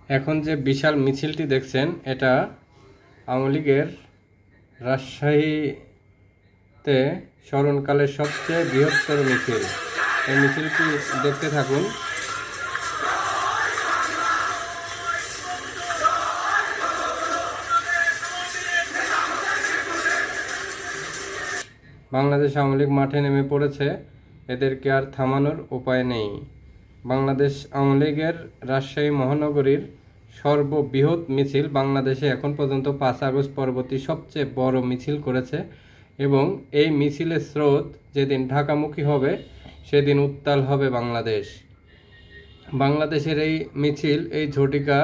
এখন যে বিশাল মিছিলটি দেখছেন এটা আওয়ামী লীগের রাজশাহীতে স্মরণকালের সবচেয়ে বৃহত্তর মিছিল। এই মিছিলটি দেখতে থাকুন। বাংলাদেশ আওয়ামী লীগ মাঠে নেমে পড়েছে, এদেরকে আর থামানোর উপায় নেই। বাংলাদেশ আওয়ামী লীগের রাজশাহী মহানগরীর সর্ববৃহৎ মিছিল বাংলাদেশে এখন পর্যন্ত 5 আগস্ট পরবর্তী সবচেয়ে বড় মিছিল করেছে এবং এই মিছিলের স্রোত যেদিন ঢাকামুখী হবে সেদিন উত্তাল হবে বাংলাদেশ। বাংলাদেশের এই মিছিল, এই ঝটিকা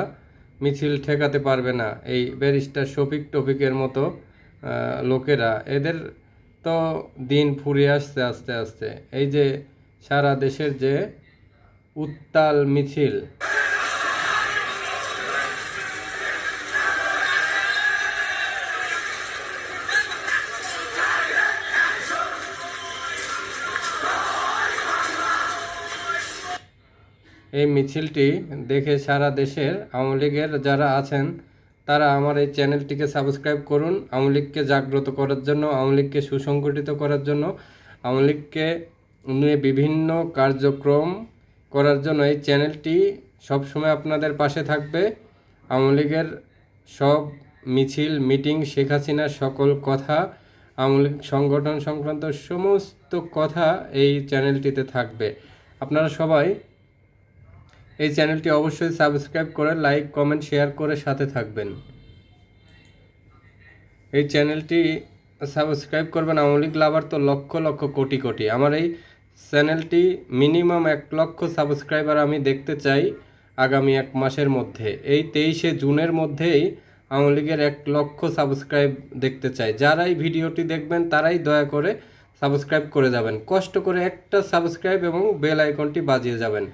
মিছিল ঠেকাতে পারবে না এই ব্যারিস্টার শফিক টফিকের মতো লোকেরা। এদের তো দিন ফুরিয়ে আসছে আস্তে আস্তে। এই যে সারা দেশের যে উত্তাল মিছিল, এই মিছিলটি দেখে সারা দেশের আওয়ামী লীগের যারা আছেন তারা আমার এই চ্যানেলটিকে সাবস্ক্রাইব করুন। আওয়ামী লীগকে জাগ্রত করার জন্য, আওয়ামী লীগকে সুসংগঠিত করার জন্য, আওয়ামী লীগকে নিয়ে বিভিন্ন কার্যক্রম করার জন্য এই চ্যানেলটি সবসময় আপনাদের পাশে থাকবে। আওয়ামী লীগের সব মিছিল, মিটিং, শেখ হাসিনার সকল কথা, আওয়ামী লীগ সংগঠন সংক্রান্ত সমস্ত কথা এই চ্যানেলটিতে থাকবে। আপনারা সবাই এই চ্যানেলটি অবশ্যই সাবস্ক্রাইব করে লাইক, কমেন্ট, শেয়ার করে সাথে থাকবেন। এই চ্যানেলটি সাবস্ক্রাইব করবেন। আওয়ামী লীগ লাভার তো লক্ষ লক্ষ কোটি কোটি। আমার এই চ্যানেলটি মিনিমাম 1 লক্ষ সাবস্ক্রাইবার আমি দেখতে চাই আগামী 1 মাসের মধ্যে। এই 23শে জুনের মধ্যেই আওয়ামী লীগের 1 লক্ষ সাবস্ক্রাইব দেখতে চাই। যারাই ভিডিওটি দেখবেন তারাই দয়া করে সাবস্ক্রাইব করে যাবেন। কষ্ট করে একটা সাবস্ক্রাইব এবং বেল আইকনটি বাজিয়ে যাবেন।